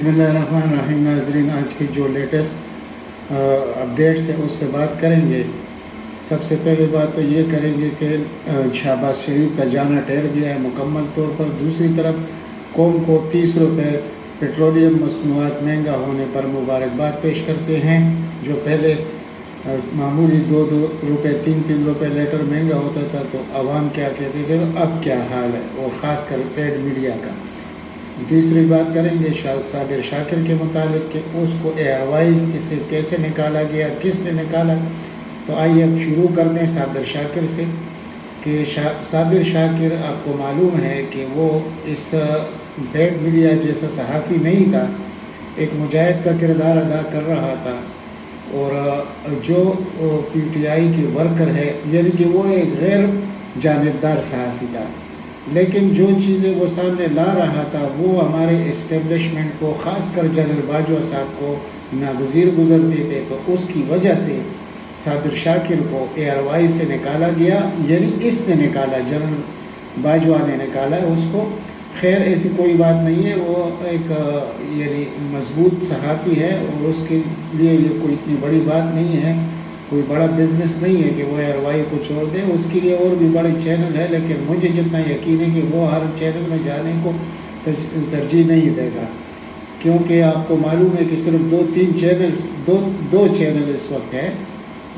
بسم اللہ الرحمن الرحیم. ناظرین، آج کی جو لیٹسٹ اپڈیٹس ہیں اس پہ بات کریں گے. سب سے پہلے بات تو یہ کریں گے کہ شہباز شریف کا جانا ٹھہر گیا ہے مکمل طور پر. دوسری طرف قوم کو 30 روپے پیٹرولیم مصنوعات مہنگا ہونے پر مبارکباد پیش کرتے ہیں. جو پہلے معمولی 2 روپے 3 روپے لیٹر مہنگا ہوتا تھا تو عوام کیا کہتے تھے، اب کیا حال ہے، اور خاص کر پیڈ میڈیا کا. تیسری بات کریں گے صابر شاکر کے متعلق کہ اس کو ARY سے کیسے نکالا گیا، کس نے نکالا. تو آئیے اب شروع کر دیں صابر شاکر سے کہ صابر شاکر آپ کو معلوم ہے کہ وہ اس پیڈ میڈیا جیسا صحافی نہیں تھا، ایک مجاہد کا کردار ادا کر رہا تھا. اور جو PTI کے ورکر ہے، یعنی کہ وہ ایک غیر جانبدار صحافی تھا، لیکن جو چیزیں وہ سامنے لا رہا تھا وہ ہمارے اسٹیبلشمنٹ کو، خاص کر جنرل باجوہ صاحب کو ناگزیر گزرتے تھے. تو اس کی وجہ سے صابر شاکر کو ARY سے نکالا گیا، یعنی اس نے نکالا، جنرل باجوہ نے نکالا اس کو. خیر ایسی کوئی بات نہیں ہے، وہ ایک یعنی مضبوط صحافی ہے اور اس کے لیے یہ کوئی اتنی بڑی بات نہیں ہے، کوئی بڑا بزنس نہیں ہے کہ وہ ARY کو چھوڑ دے. اس کے لیے اور بھی بڑے چینل ہے، لیکن مجھے جتنا یقین ہے کہ وہ ہر چینل میں جانے کو ترجیح نہیں دے گا، کیونکہ آپ کو معلوم ہے کہ صرف 2-3 چینلز دو چینل اس وقت ہے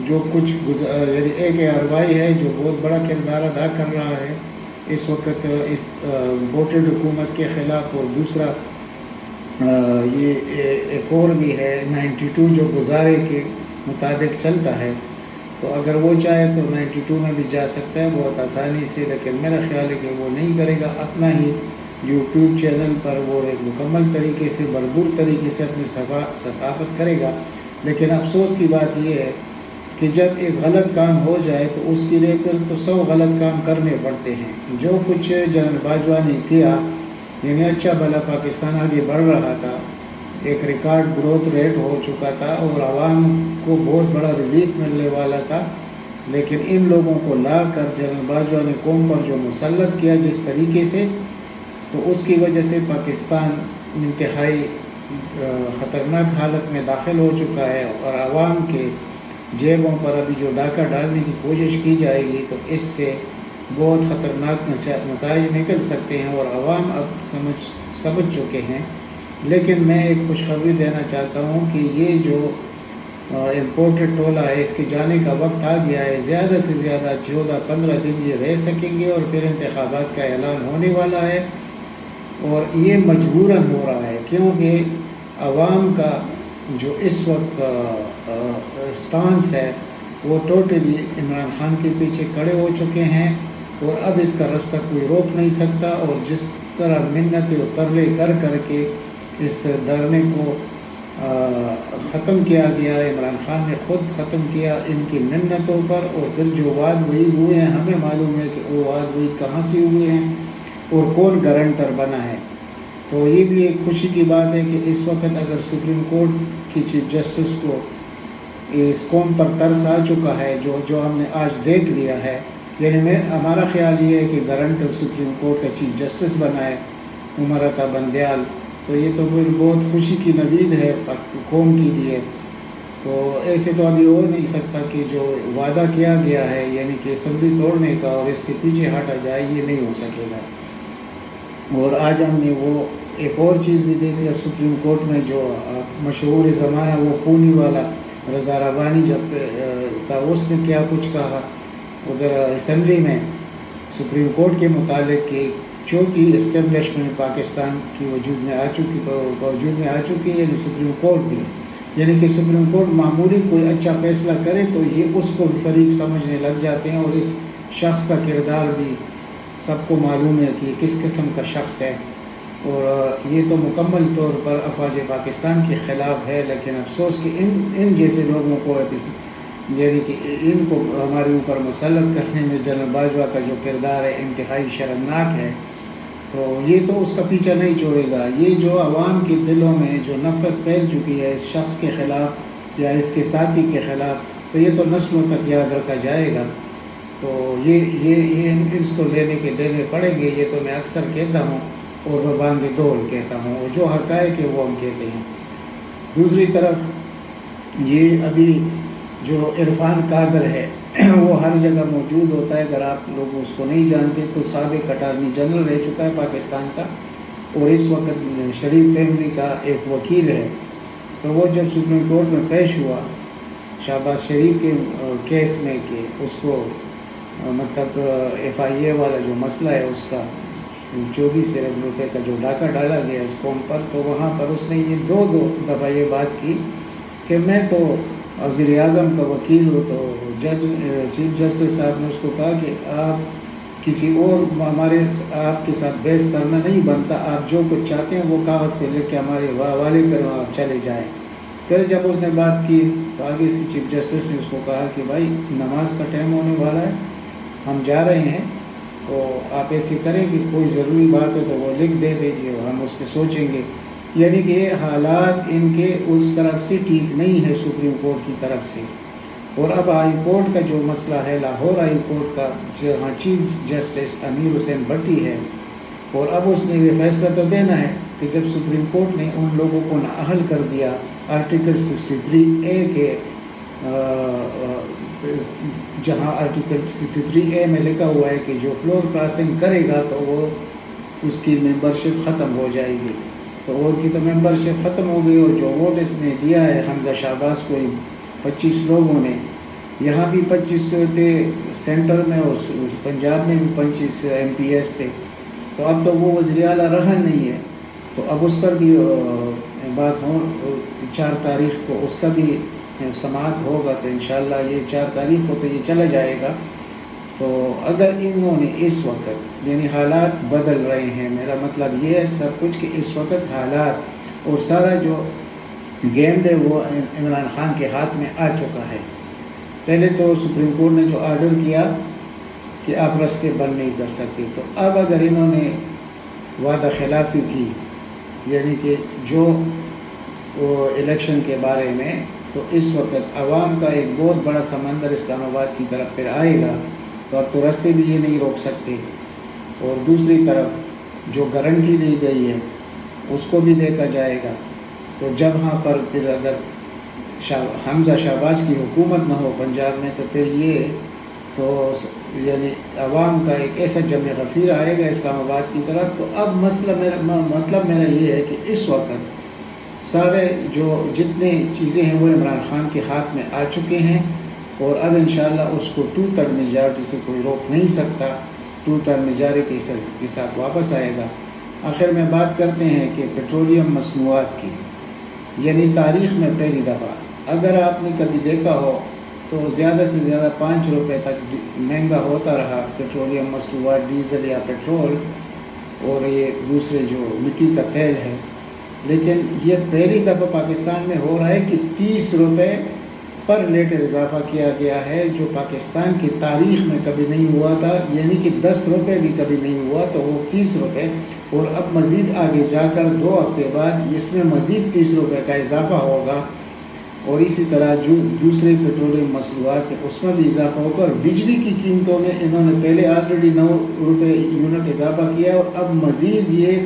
جو کچھ یعنی ایک ARY ہے جو بہت بڑا کردار ادا کر رہا ہے اس وقت اس ووٹڈ حکومت کے خلاف، اور دوسرا یہ ایک اور بھی ہے 92 جو گزارے کے مطابق چلتا ہے. تو اگر وہ چاہے تو 92 میں بھی جا سکتا ہے بہت آسانی سے، لیکن میرا خیال ہے کہ وہ نہیں کرے گا. اپنا ہی YouTube چینل پر وہ ایک مکمل طریقے سے، بھرپور طریقے سے اپنی ثقافت کرے گا. لیکن افسوس کی بات یہ ہے کہ جب ایک غلط کام ہو جائے تو اس کے لیے پھر تو 100 غلط کام کرنے پڑتے ہیں. جو کچھ جنرل باجوہ نے کیا، یعنی اچھا بھلا پاکستان آگے بڑھ رہا تھا، ایک ریکارڈ گروتھ ریٹ ہو چکا تھا اور عوام کو بہت بڑا ریلیف ملنے والا تھا. لیکن ان لوگوں کو لا کر جنرل باجوہ نے قوم پر جو مسلط کیا جس طریقے سے، تو اس کی وجہ سے پاکستان انتہائی خطرناک حالت میں داخل ہو چکا ہے. اور عوام کے جیبوں پر ابھی جو ڈاکہ ڈالنے کی کوشش کی جائے گی تو اس سے بہت خطرناک نتائج نکل سکتے ہیں، اور عوام اب سمجھ چکے ہیں. لیکن میں ایک خوشخبری دینا چاہتا ہوں کہ یہ جو امپورٹڈ ٹولہ ہے اس کے جانے کا وقت آ گیا ہے. زیادہ سے زیادہ 14-15 دن یہ رہ سکیں گے اور پھر انتخابات کا اعلان ہونے والا ہے. اور یہ مجبوراً ہو رہا ہے کیونکہ عوام کا جو اس وقت سٹانس ہے وہ ٹوٹلی عمران خان کے پیچھے کھڑے ہو چکے ہیں، اور اب اس کا رستہ کوئی روک نہیں سکتا. اور جس طرح منتیں و ترلے کر کے اس دھرنے کو ختم کیا گیا، عمران خان نے خود ختم کیا ان کی منتوں پر. اور پھر جو وعد وعید ہوئے ہیں، ہمیں معلوم ہے کہ وہ وعد وعید کہاں سے ہوئے ہیں اور کون گارنٹر بنا ہے. تو یہ بھی ایک خوشی کی بات ہے کہ اس وقت اگر سپریم کورٹ کی چیف جسٹس کو اس قوم پر ترس آ چکا ہے جو ہم نے آج دیکھ لیا ہے، یعنی ہمارا خیال یہ ہے کہ گارنٹر سپریم کورٹ کا چیف جسٹس بنا ہے عمر عطا بندیال، تو یہ تو پھر بہت خوشی کی نوید ہے قوم کے لیے. تو ایسے تو ابھی ہو نہیں سکتا کہ جو وعدہ کیا گیا ہے یعنی کہ اسمبلی توڑنے کا اور اس سے پیچھے ہٹا جائے، یہ نہیں ہو سکے گا. اور آج ہم نے وہ ایک اور چیز بھی دیکھ لیا سپریم کورٹ میں، جو مشہور زمانہ وہ پونی والا رضا ربانی جب تھا، اس نے کیا کچھ کہا ادھر اسمبلی میں سپریم کورٹ کے متعلق کہ چوتھی اسٹیبلشمنٹ پاکستان کی وجود میں آ چکی ہے، یعنی سپریم کورٹ بھی، یعنی کہ سپریم کورٹ معمولی کوئی اچھا فیصلہ کرے تو یہ اس کو فریق سمجھنے لگ جاتے ہیں. اور اس شخص کا کردار بھی سب کو معلوم ہے کہ کس قسم کا شخص ہے، اور یہ تو مکمل طور پر افواج پاکستان کے خلاف ہے. لیکن افسوس کہ ان جیسے لوگوں کو یعنی کہ ان کو ہمارے اوپر مسلط کرنے میں جنرل باجوہ کا جو کردار ہے انتہائی شرمناک ہے. تو یہ تو اس کا پیچھا نہیں چھوڑے گا. یہ جو عوام کے دلوں میں جو نفرت پھیل چکی ہے اس شخص کے خلاف یا اس کے ساتھی کے خلاف، تو یہ تو نسلوں تک یاد رکھا جائے گا. تو یہ اس کو لینے کے دینے پڑیں گے. یہ تو میں اکثر کہتا ہوں اور ببانگ دول کہتا ہوں، اور جو حقائق ہے وہ ہم کہتے ہیں۔ دوسری طرف یہ ابھی جو عرفان قادر ہے وہ ہر جگہ موجود ہوتا ہے، اگر آپ لوگ اس کو نہیں جانتے تو سابق اٹارنی جنرل رہ چکا ہے پاکستان کا، اور اس وقت شریف فیملی کا ایک وکیل ہے۔ تو وہ جب سپریم کورٹ میں پیش ہوا شہباز شریف کے کیس میں کہ اس کو مطلب FIA والا جو مسئلہ ہے اس کا 24 ارب روپے کا جو ڈاکہ ڈالا گیا اس قوم پر، تو وہاں پر اس نے یہ دو دفعہ یہ بات کی کہ میں تو وزیر اعظم کا وکیل ہوں۔ تو چیف جسٹس صاحب نے اس کو کہا کہ آپ کسی اور آپ کے ساتھ بحث کرنا نہیں بنتا، آپ جو کچھ چاہتے ہیں وہ کاغذ پہ لکھ کے ہمارے حوالے کرو، آپ چلے جائیں۔ پھر جب اس نے بات کی تو آگے سے چیف جسٹس نے اس کو کہا کہ بھائی نماز کا ٹائم ہونے والا ہے، ہم جا رہے ہیں، تو آپ ایسے کریں کہ کوئی ضروری بات ہو تو وہ لکھ دے دیجیے اور ہم اس پہ سوچیں گے۔ یعنی کہ حالات ان کے اس طرف سے ٹھیک نہیں ہے سپریم کورٹ کی طرف سے۔ اور اب ہائی کورٹ کا جو مسئلہ ہے، لاہور ہائی کورٹ کا، جہاں چیف جسٹس امیر حسین بھٹی ہے، اور اب اس نے یہ فیصلہ تو دینا ہے کہ جب سپریم کورٹ نے ان لوگوں کو نااہل کر دیا آرٹیکل 63A کے، جہاں آرٹیکل 63A میں لکھا ہوا ہے کہ جو فلور کراسنگ کرے گا تو وہ اس کی ممبرشپ ختم ہو جائے گی، تو اور کی تو ممبرشپ ختم ہو گئی، اور جو ووٹ اس نے دیا ہے حمزہ شہباز کو 25 لوگوں نے، یہاں بھی 25 تھے سینٹر میں، اور پنجاب میں بھی 25 MPs تھے، تو اب تو وہ وزیر اعلیٰ رہا نہیں ہے، تو اب اس پر بھی بات ہو 4 تاریخ کو اس کا بھی سماعت ہوگا، تو انشاءاللہ یہ 4 تاریخ کو تو یہ چلا جائے گا۔ تو اگر انہوں نے اس وقت، یعنی حالات بدل رہے ہیں، میرا مطلب یہ ہے سب کچھ کہ اس وقت حالات اور سارا جو گیم ہے وہ عمران خان کے ہاتھ میں آ چکا ہے۔ پہلے تو سپریم کورٹ نے جو آرڈر کیا کہ آپ رستے بند نہیں کر سکتے، تو اب اگر انہوں نے وعدہ خلافی کی، یعنی کہ جو الیکشن کے بارے میں، تو اس وقت عوام کا ایک بہت بڑا سمندر اسلام آباد کی طرف پھر آئے گا، تو اب تو رستے بھی یہ نہیں روک سکتے۔ اور دوسری طرف جو گارنٹی دی گئی ہے اس کو بھی دیکھا جائے گا، تو جب وہاں پر پھر اگر حمزہ شہباز کی حکومت نہ ہو پنجاب میں، تو پھر یہ تو یعنی عوام کا ایک ایسا جمع غفیر آئے گا اسلام آباد کی طرف۔ تو اب مطلب میرا یہ ہے کہ اس وقت سارے جو جتنے چیزیں ہیں وہ عمران خان کے ہاتھ میں آ چکے ہیں، اور اب انشاءاللہ اس کو 2/3 میجارٹی سے کوئی روک نہیں سکتا، 2/3 میجارٹی کے ساتھ واپس آئے گا۔ آخر میں بات کرتے ہیں کہ پیٹرولیم مصنوعات کی، یعنی تاریخ میں پہلی دفعہ اگر آپ نے کبھی دیکھا ہو تو زیادہ سے زیادہ 5 روپے تک مہنگا ہوتا رہا پیٹرولیم مصنوعات، ڈیزل یا پیٹرول اور یہ دوسرے جو مٹی کا تیل ہے، لیکن یہ پہلی دفعہ پاکستان میں ہو رہا ہے کہ 30 روپے پر لیٹر اضافہ کیا گیا ہے، جو پاکستان کی تاریخ میں کبھی نہیں ہوا تھا، یعنی کہ 10 روپے بھی کبھی نہیں ہوا، تو وہ 30 روپے، اور اب مزید آگے جا کر 2 ہفتے بعد اس میں مزید 30 روپے کا اضافہ ہوگا، اور اسی طرح جو دوسرے پیٹرولیم مصنوعات ہیں اس میں بھی اضافہ ہوگا۔ اور بجلی کی قیمتوں میں انہوں نے پہلے آلریڈی 9 روپے یونٹ اضافہ کیا ہے، اور اب مزید یہ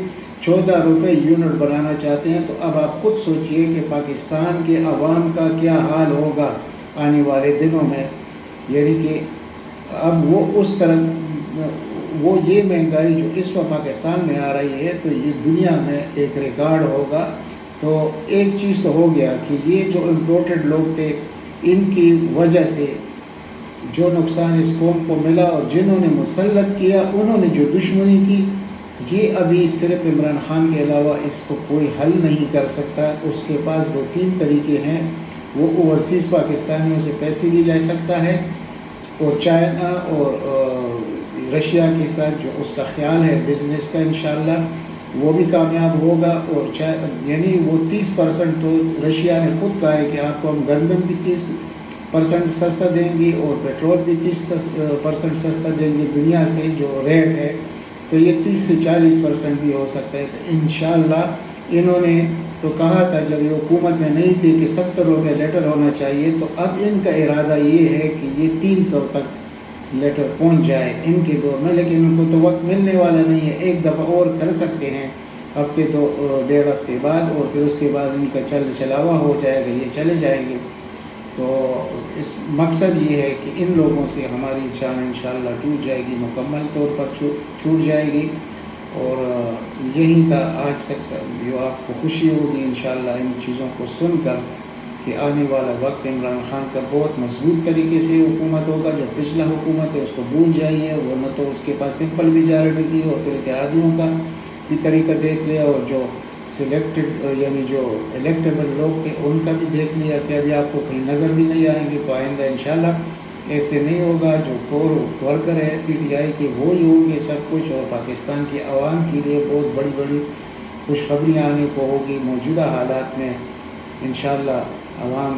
14 روپے یونٹ بنانا چاہتے ہیں۔ تو اب آپ خود سوچئے کہ پاکستان کے عوام کا کیا حال ہوگا آنے والے دنوں میں، یعنی کہ اب وہ اس طرح وہ یہ مہنگائی جو اس وقت پاکستان میں آ رہی ہے تو یہ دنیا میں ایک ریکارڈ ہوگا۔ تو ایک چیز تو ہو گیا کہ یہ جو امپورٹڈ لوگ تھے ان کی وجہ سے جو نقصان اس قوم کو ملا، اور جنہوں نے مسلط کیا انہوں نے جو دشمنی کی، یہ ابھی صرف عمران خان کے علاوہ اس کو کوئی حل نہیں کر سکتا۔ اس کے پاس 2-3 طریقے ہیں، وہ اوورسیز پاکستانیوں سے پیسے بھی لے سکتا ہے، اور چائنا اور رشیا کے ساتھ جو اس کا خیال ہے بزنس کا انشاءاللہ وہ بھی کامیاب ہوگا۔ اور یعنی وہ 30% تو رشیا نے خود کہا ہے کہ آپ کو ہم گندم بھی 30% سستا دیں گے اور پیٹرول بھی 30% سستا دیں گے دنیا سے جو ریٹ ہے، تو یہ 30 سے 40% بھی ہو سکتا ہے۔ تو انشاءاللہ انہوں نے تو کہا تھا جب یہ حکومت میں نہیں تھی کہ 70 روپے لیٹر ہونا چاہیے، تو اب ان کا ارادہ یہ ہے کہ یہ 300 تک لیٹر پہنچ جائے ان کے دور میں، لیکن ان کو تو وقت ملنے والا نہیں ہے، ایک دفعہ اور کر سکتے ہیں ہفتے تو 1.5 ہفتے بعد، اور پھر اس کے بعد ان کا چلاوا ہو جائے گا، یہ چلے جائیں گے۔ تو اس مقصد یہ ہے کہ ان لوگوں سے ہماری جان انشاءاللہ ٹوٹ جائے گی، مکمل طور پر چھوٹ جائے گی، اور یہی تھا آج تک جو آپ کو خوشی ہوگی انشاءاللہ ان چیزوں کو سن کر کہ آنے والا وقت عمران خان کا بہت مضبوط طریقے سے حکومت ہوگا۔ جو پچھلا حکومت ہے اس کو بھول جائیے، وہ نہ تو اس کے پاس سمپل میجارٹی تھی، اور پھر اتحادیوں کا بھی طریقہ دیکھ لیا، اور جو سلیکٹڈ یعنی جو الیکٹیبل لوگ تھے ان کا بھی دیکھ لیا کہ ابھی آپ کو کہیں نظر بھی نہیں آئیں گے۔ تو آئندہ انشاءاللہ ایسے نہیں ہوگا، جو کور ورکر ہے پی ٹی آئی کے وہی ہوں گے سب کچھ، اور پاکستان کی عوام کے لیے بہت بڑی بڑی خوشخبریاں آنے کو ہوگی۔ موجودہ حالات میں انشاءاللہ عوام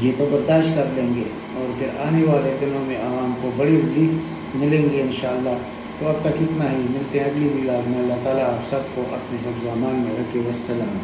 یہ تو برداشت کر لیں گے، اور پھر آنے والے دنوں میں عوام کو بڑی ریلیف ملیں گے انشاءاللہ۔ تو اب تک اتنا ہی، ملتے ہیں اگلی ویلاگ میں۔ اللہ تعالیٰ آپ سب کو اپنے حفظ و امان میں رکھے۔ والسلام۔